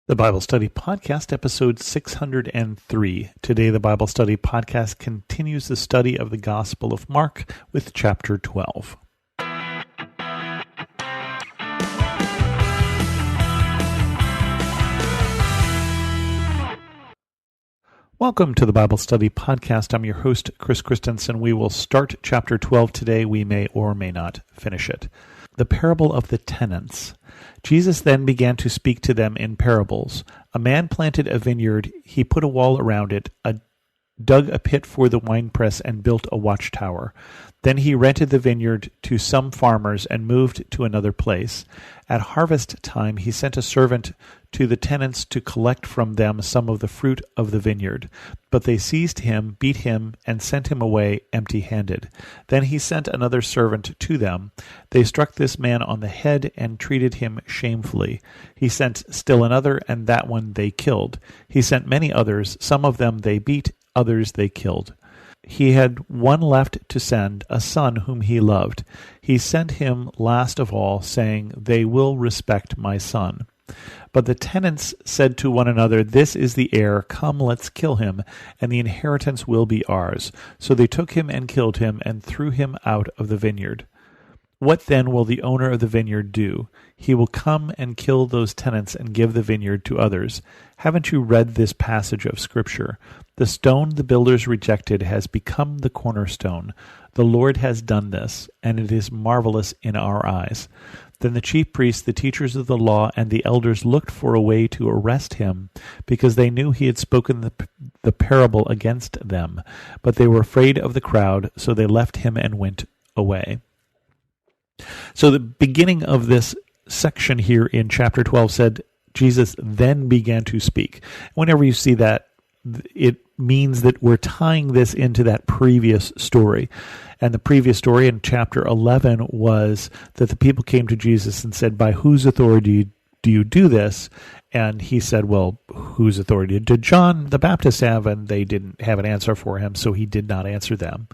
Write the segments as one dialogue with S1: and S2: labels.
S1: The Bible Study Podcast, episode 603. Today, the Bible Study Podcast continues the study of the Gospel of Mark with chapter 12. Welcome to the Bible Study Podcast. I'm your host, Chris Christensen. We will start chapter 12 today. We may or may not finish it. The parable of the tenants. Jesus then began to speak to them in parables. A man planted a vineyard. He put a wall around it, dug a pit for the winepress, and built a watchtower. Then he rented the vineyard to some farmers and moved to another place. At harvest time, he sent a servant to the tenants to collect from them some of the fruit of the vineyard. But they seized him, beat him, and sent him away empty-handed. Then he sent another servant to them. They struck this man on the head and treated him shamefully. He sent still another, and that one they killed. He sent many others. Some of them they beat, others they killed. He had one left to send, a son whom he loved. He sent him last of all, saying, "They will respect my son." But the tenants said to one another, "This is the heir. Come, let's kill him, and the inheritance will be ours." So they took him and killed him and threw him out of the vineyard. What then will the owner of the vineyard do? He will come and kill those tenants and give the vineyard to others. Haven't you read this passage of Scripture? The stone the builders rejected has become the cornerstone. The Lord has done this, and it is marvelous in our eyes. Then the chief priests, the teachers of the law, and the elders looked for a way to arrest him, because they knew he had spoken the parable against them. But they were afraid of the crowd, so they left him and went away. So the beginning of this section here in chapter 12 said, Jesus then began to speak. Whenever you see that, it means that we're tying this into that previous story. And the previous story in chapter 11 was that the people came to Jesus and said, "By whose authority do you do this?" And he said, "Well, whose authority did John the Baptist have?" And they didn't have an answer for him, so he did not answer them.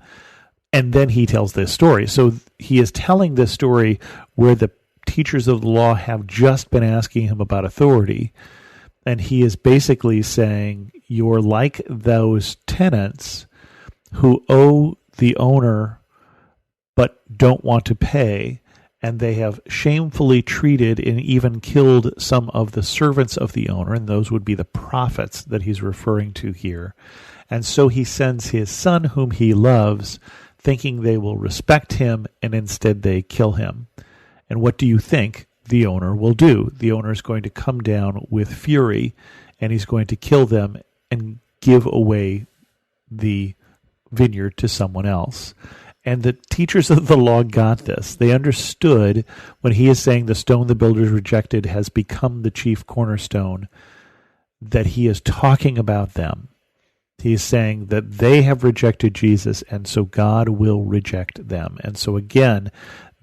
S1: And then he tells this story. So he is telling this story where the teachers of the law have just been asking him about authority. And he is basically saying, you're like those tenants who owe the owner but don't want to pay, and they have shamefully treated and even killed some of the servants of the owner, and those would be the prophets that he's referring to here. And so he sends his son whom he loves, thinking they will respect him, and instead they kill him. And what do you think the owner will do? The owner is going to come down with fury, and he's going to kill them and give away the vineyard to someone else. And the teachers of the law got this. They understood when he is saying the stone the builders rejected has become the chief cornerstone, that he is talking about them. He is saying that they have rejected Jesus, and so God will reject them. And so again,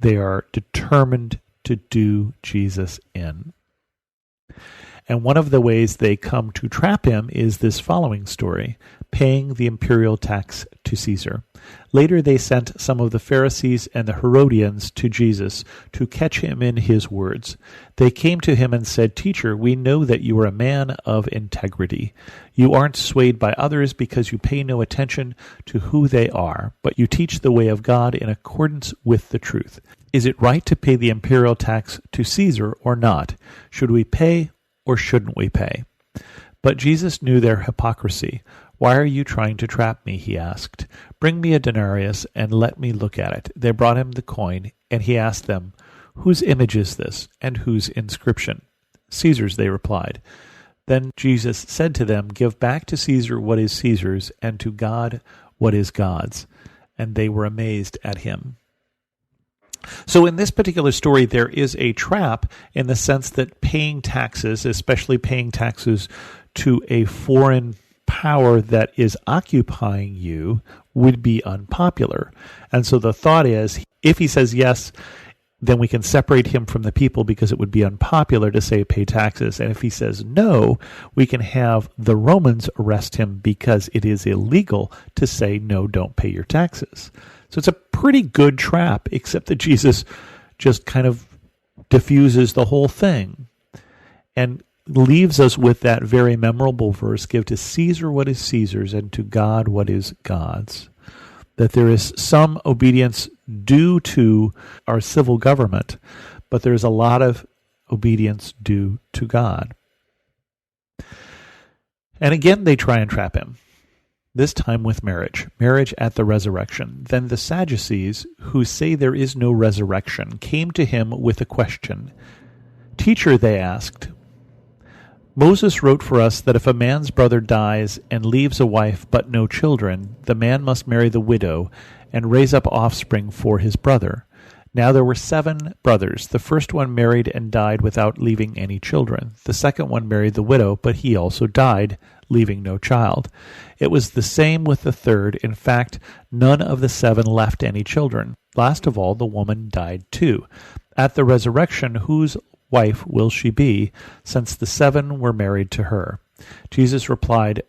S1: they are determined to do Jesus in. And one of the ways they come to trap him is this following story, paying the imperial tax to Caesar. Later they sent some of the Pharisees and the Herodians to Jesus to catch him in his words. They came to him and said, "Teacher, we know that you are a man of integrity. You aren't swayed by others because you pay no attention to who they are, but you teach the way of God in accordance with the truth. Is it right to pay the imperial tax to Caesar or not? Should we pay or shouldn't we pay?" But Jesus knew their hypocrisy. "Why are you trying to trap me?" he asked. "Bring me a denarius and let me look at it." They brought him the coin, and he asked them, "Whose image is this, and whose inscription?" "Caesar's," they replied. Then Jesus said to them, "Give back to Caesar what is Caesar's, and to God what is God's." And they were amazed at him. So in this particular story, there is a trap in the sense that paying taxes, especially paying taxes to a foreign power that is occupying you, would be unpopular. And so the thought is, if he says yes, then we can separate him from the people because it would be unpopular to say pay taxes. And if he says no, we can have the Romans arrest him because it is illegal to say no, don't pay your taxes. So it's a pretty good trap, except that Jesus just kind of diffuses the whole thing. And leaves us with that very memorable verse, give to Caesar what is Caesar's and to God what is God's. That there is some obedience due to our civil government, but there's a lot of obedience due to God. And again, they try and trap him, this time with marriage at the resurrection. Then the Sadducees, who say there is no resurrection, came to him with a question. Teacher, they asked, Moses wrote for us that if a man's brother dies and leaves a wife but no children, the man must marry the widow and raise up offspring for his brother. Now there were 7 brothers. The first one married and died without leaving any children. The second one married the widow, but he also died, leaving no child. It was the same with the third. In fact, none of the 7 left any children. Last of all, the woman died too. At the resurrection, whose wife will she be, since the 7 were married to her? Jesus replied,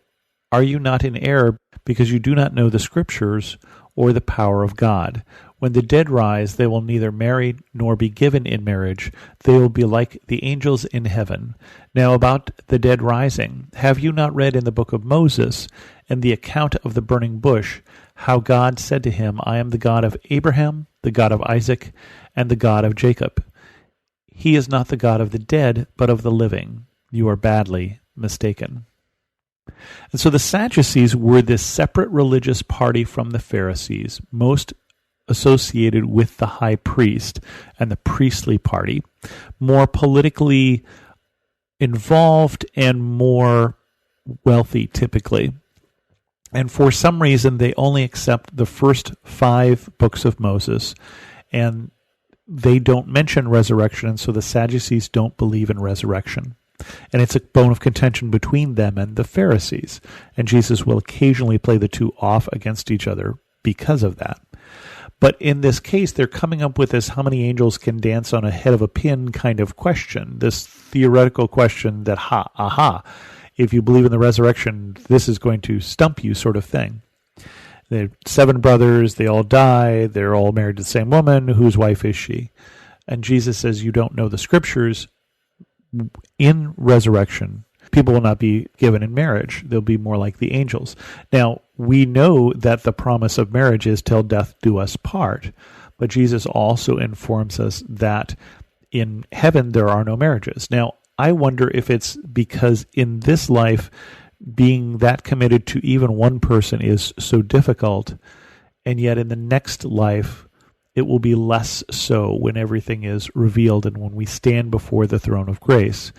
S1: Are you not in error because you do not know the Scriptures or the power of God? When the dead rise, they will neither marry nor be given in marriage. They will be like the angels in heaven. Now about the dead rising, have you not read in the book of Moses and the account of the burning bush, how God said to him, I am the God of Abraham, the God of Isaac, and the God of Jacob. He is not the God of the dead, but of the living. You are badly mistaken. And so the Sadducees were this separate religious party from the Pharisees, most associated with the high priest and the priestly party, more politically involved and more wealthy typically. And for some reason, they only accept the first 5 books of Moses, and they don't mention resurrection, and so the Sadducees don't believe in resurrection. And it's a bone of contention between them and the Pharisees, and Jesus will occasionally play the two off against each other because of that. But in this case, they're coming up with this how many angels can dance on a head of a pin kind of question, this theoretical question that, if you believe in the resurrection, this is going to stump you sort of thing. They're 7 brothers, they all die, they're all married to the same woman, whose wife is she? And Jesus says, you don't know the Scriptures. In resurrection, people will not be given in marriage. They'll be more like the angels. Now, we know that the promise of marriage is till death do us part, but Jesus also informs us that in heaven there are no marriages. Now, I wonder if it's because in this life, being that committed to even one person is so difficult, and yet in the next life, it will be less so when everything is revealed and when we stand before the throne of grace.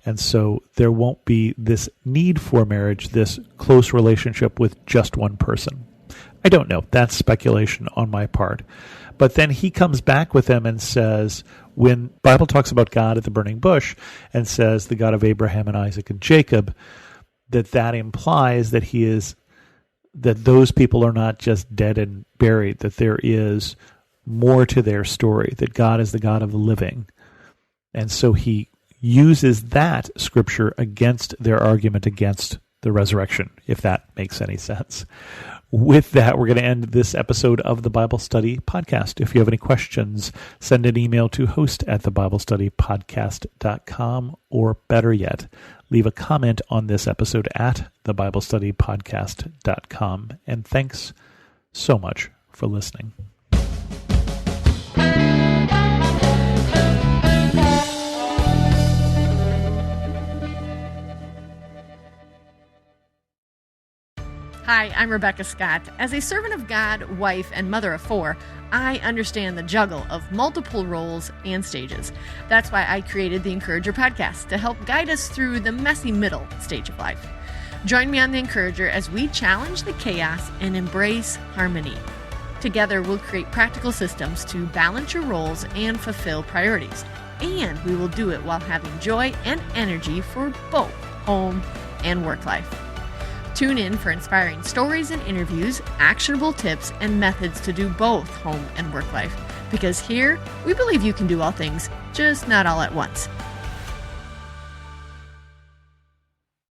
S1: And so there won't be this need for marriage, this close relationship with just one person. I don't know. That's speculation on my part. But then he comes back with them and says, when the Bible talks about God at the burning bush and says the God of Abraham and Isaac and Jacob, that implies that that those people are not just dead and buried, that there is more to their story, that God is the God of the living. And so he uses that scripture against their argument against the resurrection, if that makes any sense. With that, we're going to end this episode of the Bible Study Podcast. If you have any questions, send an email to host@thebiblestudypodcast.com, or better yet, leave a comment on this episode at thebiblestudypodcast.com. And thanks so much for listening.
S2: Hi, I'm Rebecca Scott. As a servant of God, wife, and mother of 4, I understand the juggle of multiple roles and stages. That's why I created the Encourager podcast to help guide us through the messy middle stage of life. Join me on the Encourager as we challenge the chaos and embrace harmony. Together, we'll create practical systems to balance your roles and fulfill priorities. And we will do it while having joy and energy for both home and work life. Tune in for inspiring stories and interviews, actionable tips, and methods to do both home and work life. Because here, we believe you can do all things, just not all at once.